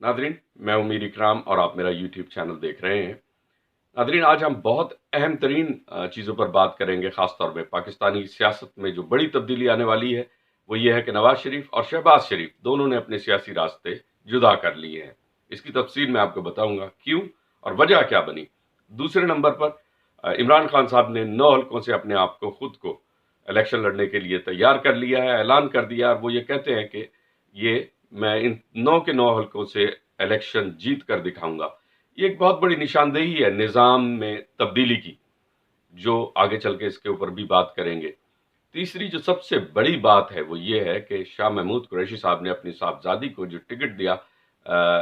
Nadreen, मैं हूं मीर इकराम और आप मेरा यूट्यूब चैनल देख रहे हैं। नादरीन, आज हम बहुत अहम तरीन चीज़ों पर बात करेंगे। ख़ास तौर पे पाकिस्तानी सियासत में जो बड़ी तब्दीली आने वाली है वो ये है कि नवाज शरीफ और शहबाज शरीफ दोनों ने अपने सियासी रास्ते जुदा कर लिए हैं। इसकी तफसील मैं आपको बताऊंगा क्यों और वजह क्या बनी। दूसरे नंबर पर इमरान खान साहब ने 9 हल्कों से अपने आप को खुद को इलेक्शन लड़ने के लिए तैयार कर लिया है, ऐलान कर दिया। वो ये कहते हैं कि ये मैं इन 9 के 9 हल्कों से इलेक्शन जीत कर दिखाऊंगा। ये एक बहुत बड़ी निशानदेही है निज़ाम में तब्दीली की, जो आगे चल के इसके ऊपर भी बात करेंगे। तीसरी जो सबसे बड़ी बात है वो ये है कि शाह महमूद कुरैशी साहब ने अपनी साहबजादी को जो टिकट दिया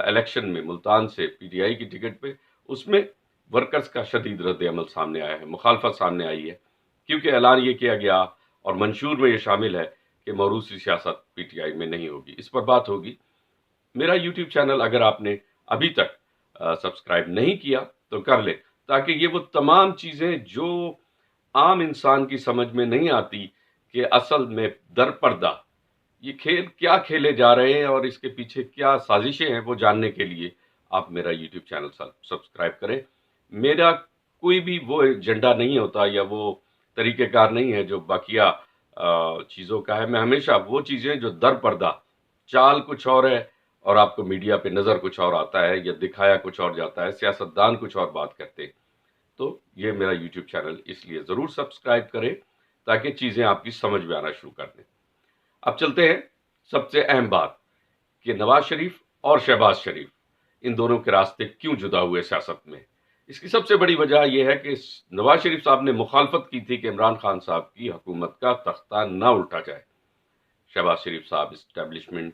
इलेक्शन में मुल्तान से पीटीआई की टिकट पे, उसमें वर्कर्स का शदीद रद्द अमल सामने आया है, मुखालफत सामने आई है। क्योंकि ऐलान ये किया गया और मंशूर में ये शामिल है कि मौरूसी सियासत पीटीआई में नहीं होगी। इस पर बात होगी। मेरा यूट्यूब चैनल अगर आपने अभी तक सब्सक्राइब नहीं किया तो कर ले, ताकि ये वो तमाम चीज़ें जो आम इंसान की समझ में नहीं आती कि असल में दर पर्दा ये खेल क्या खेले जा रहे हैं और इसके पीछे क्या साजिशें हैं, वो जानने के लिए आप मेरा यूट्यूब चैनल सब्सक्राइब करें। मेरा कोई भी वो एजेंडा नहीं होता या वो तरीक़ेकार नहीं है जो बाकिया चीज़ों का है। मैं हमेशा वो चीज़ें जो दर पर्दा चाल कुछ और है और आपको मीडिया पे नज़र कुछ और आता है या दिखाया कुछ और जाता है, सियासतदान कुछ और बात करते हैं। तो ये मेरा यूट्यूब चैनल इसलिए ज़रूर सब्सक्राइब करें ताकि चीज़ें आपकी समझ में आना शुरू कर दें। अब चलते हैं सबसे अहम बात कि नवाज शरीफ और शहबाज शरीफ इन दोनों के रास्ते क्यों जुदा हुए सियासत में। इसकी सबसे बड़ी वजह यह है कि नवाज शरीफ साहब ने मुखालफत की थी कि इमरान खान साहब की हुकूमत का तख्ता ना उल्टा जाए। शहबाज शरीफ साहब इस्टेब्लिशमेंट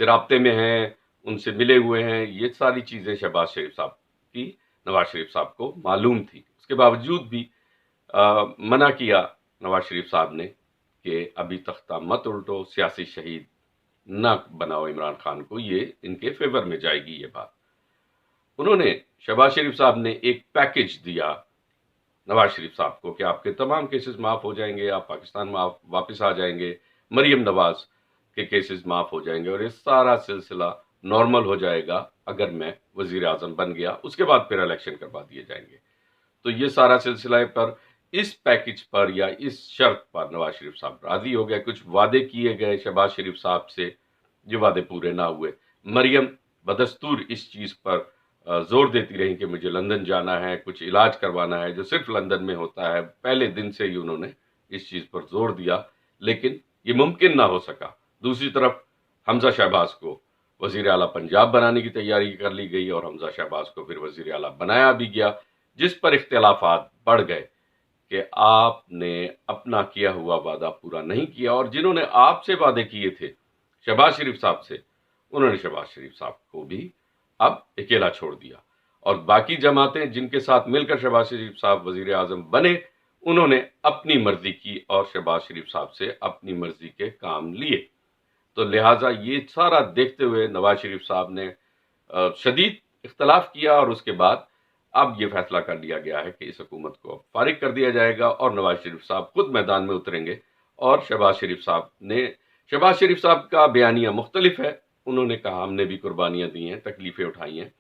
से राब्ते में हैं, उनसे मिले हुए हैं। ये सारी चीज़ें शहबाज शरीफ साहब की नवाज शरीफ साहब को मालूम थी। उसके बावजूद भी मना किया नवाज शरीफ साहब ने कि अभी तख्ता मत उल्टो, सियासी शहीद ना बनाओ इमरान खान को, ये इनके फेवर में जाएगी ये बात। उन्होंने शहबाज शरीफ साहब ने एक पैकेज दिया नवाज शरीफ साहब को कि आपके तमाम केसेस माफ़ हो जाएंगे, आप पाकिस्तान में वापस आ जाएंगे, मरियम नवाज के केसेस माफ़ हो जाएंगे और ये सारा सिलसिला नॉर्मल हो जाएगा अगर मैं वजीर आज़म बन गया। उसके बाद फिर इलेक्शन करवा दिए जाएंगे। तो ये सारा सिलसिला पर इस पैकेज पर या इस शर्त पर नवाज शरीफ साहब राजी हो गए। कुछ वादे किए गए शहबाज शरीफ साहब से, जो वादे पूरे ना हुए। मरियम बदस्तूर इस चीज़ पर जोर देती रही कि मुझे लंदन जाना है, कुछ इलाज करवाना है जो सिर्फ लंदन में होता है। पहले दिन से ही उन्होंने इस चीज़ पर जोर दिया, लेकिन ये मुमकिन ना हो सका। दूसरी तरफ हमजा शहबाज को वजीर आला पंजाब बनाने की तैयारी कर ली गई और हमजा शहबाज को फिर वजीर आला बनाया भी गया, जिस पर इख्तिलाफात बढ़ गए कि आपने अपना किया हुआ वादा पूरा नहीं किया और जिन्होंने आपसे वादे किए थे शहबाज शरीफ साहब से, उन्होंने शहबाज शरीफ साहब को भी अब अकेला छोड़ दिया और बाकी जमातें जिनके साथ मिलकर शहबाज शरीफ साहब वजीर आजम बने, उन्होंने अपनी मर्जी की और शहबाज शरीफ साहब से अपनी मर्जी के काम लिए। तो लिहाजा ये सारा देखते हुए नवाज शरीफ साहब ने शदीद इख्तलाफ किया और उसके बाद अब ये फैसला कर लिया गया है कि इस हुकूमत को अब फारिग कर दिया जाएगा और नवाज शरीफ साहब खुद मैदान में उतरेंगे। और शहबाज शरीफ साहब का बयानिया मुख्तलिफ है। उन्होंने कहा हमने भी कुर्बानियाँ दी हैं, तकलीफ़ें उठाई हैं,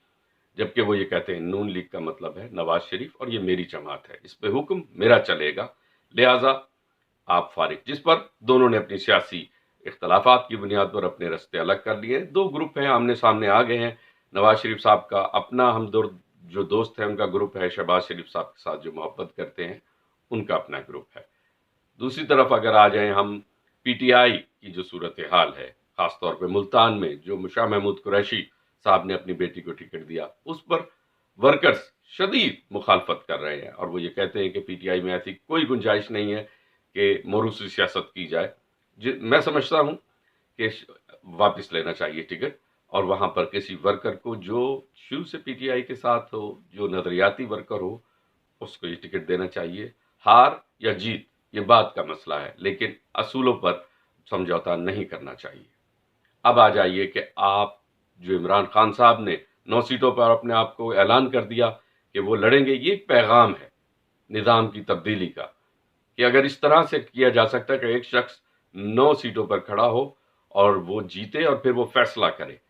जबकि वो ये कहते हैं नून लीग का मतलब है नवाज शरीफ और ये मेरी जमात है, इस पे हुक्म मेरा चलेगा, लिहाजा आप फारिग। जिस पर दोनों ने अपनी सियासी इख्तलाफात की बुनियाद पर अपने रास्ते अलग कर लिए। दो ग्रुप हैं, आमने सामने आ गए हैं। नवाज शरीफ साहब का अपना हमदर्द जो दोस्त है उनका ग्रुप है, शहबाज शरीफ साहब के साथ जो मोहब्बत करते हैं उनका अपना ग्रुप है। दूसरी तरफ अगर आ जाएं हम, पीटीआई की जो सूरत हाल है, ख़ासतौर पर मुल्तान में जो शाह महमूद कुरैशी साहब ने अपनी बेटी को टिकट दिया, उस पर वर्कर्स शदीद मुखालफत कर रहे हैं और वो ये कहते हैं कि पीटीआई में ऐसी कोई गुंजाइश नहीं है कि मोरूसी सियासत की जाए। मैं समझता हूँ कि वापस लेना चाहिए टिकट और वहाँ पर किसी वर्कर को जो शुरू से पीटीआई के साथ हो, जो नजरियाती वर्कर हो, उसको ये टिकट देना चाहिए। हार या जीत ये बात का मसला है, लेकिन असूलों पर समझौता नहीं करना चाहिए। अब आ जाइए कि आप जो इमरान खान साहब ने 9 सीटों पर अपने आप को ऐलान कर दिया कि वो लड़ेंगे, ये एक पैगाम है निज़ाम की तब्दीली का कि अगर इस तरह से किया जा सकता है कि एक शख्स 9 सीटों पर खड़ा हो और वो जीते और फिर वो फैसला करे,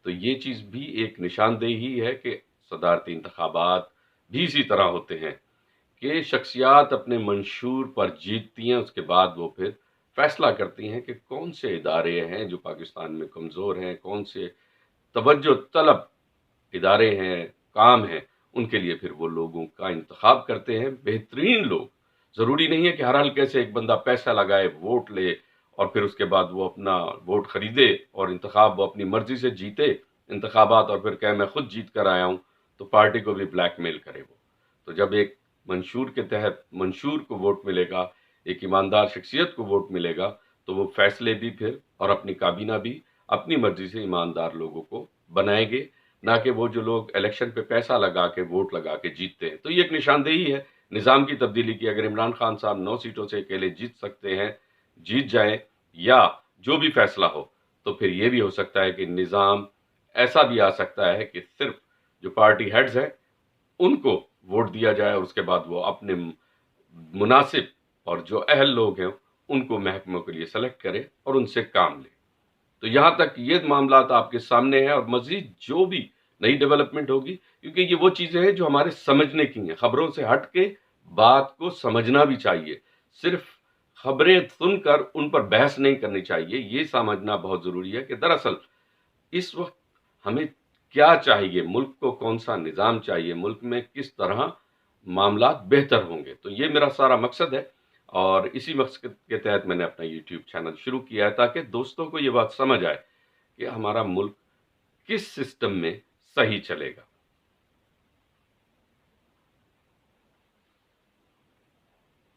تو یہ چیز بھی ایک نشاندہی ہے کہ صدارتی انتخابات بھی اسی طرح ہوتے ہیں کہ شخصیات اپنے منشور پر جیتتی ہیں، اس کے بعد وہ پھر فیصلہ کرتی ہیں کہ کون سے ادارے ہیں جو پاکستان میں کمزور ہیں، کون سے توجہ طلب ادارے ہیں، کام ہیں، ان کے لیے پھر وہ لوگوں کا انتخاب کرتے ہیں، بہترین لوگ۔ ضروری نہیں ہے کہ ہر حلقے سے ایک بندہ پیسہ لگائے، ووٹ لے اور پھر اس کے بعد وہ اپنا ووٹ خریدے اور انتخاب وہ اپنی مرضی سے جیتے انتخابات، اور پھر کہے میں خود جیت کر آیا ہوں، تو پارٹی کو بھی بلیک میل کرے وہ۔ تو جب ایک منشور کے تحت منشور کو ووٹ ملے گا، ایک ایماندار شخصیت کو ووٹ ملے گا، تو وہ فیصلے بھی پھر اور اپنی کابینہ بھی اپنی مرضی سے ایماندار لوگوں کو بنائیں گے، نہ کہ وہ جو لوگ الیکشن پہ پیسہ لگا کے ووٹ لگا کے جیتتے ہیں۔ تو یہ ایک نشاندہی ہے نظام کی تبدیلی کی۔ اگر عمران خان صاحب 9 سیٹوں سے اکیلے جیت سکتے ہیں، جیت جائیں یا جو بھی فیصلہ ہو، تو پھر یہ بھی ہو سکتا ہے کہ نظام ایسا بھی آ سکتا ہے کہ صرف جو پارٹی ہیڈز ہیں ان کو ووٹ دیا جائے اور اس کے بعد وہ اپنے مناسب اور جو اہل لوگ ہیں ان کو محکموں کے لیے سلیکٹ کرے اور ان سے کام لے۔ تو یہاں تک یہ معاملات آپ کے سامنے ہیں، اور مزید جو بھی نئی ڈیولپمنٹ ہوگی، کیونکہ یہ وہ چیزیں ہیں جو ہمارے سمجھنے کی ہیں، خبروں سے ہٹ کے بات کو سمجھنا بھی چاہیے، صرف خبریں سن کر ان پر بحث نہیں کرنی چاہیے۔ یہ سمجھنا بہت ضروری ہے کہ دراصل اس وقت ہمیں کیا چاہیے، ملک کو کون سا نظام چاہیے، ملک میں کس طرح معاملات بہتر ہوں گے۔ تو یہ میرا سارا مقصد ہے، اور اسی مقصد کے تحت میں نے اپنا یوٹیوب چینل شروع کیا ہے، تاکہ دوستوں کو یہ بات سمجھ آئے کہ ہمارا ملک کس سسٹم میں صحیح چلے گا۔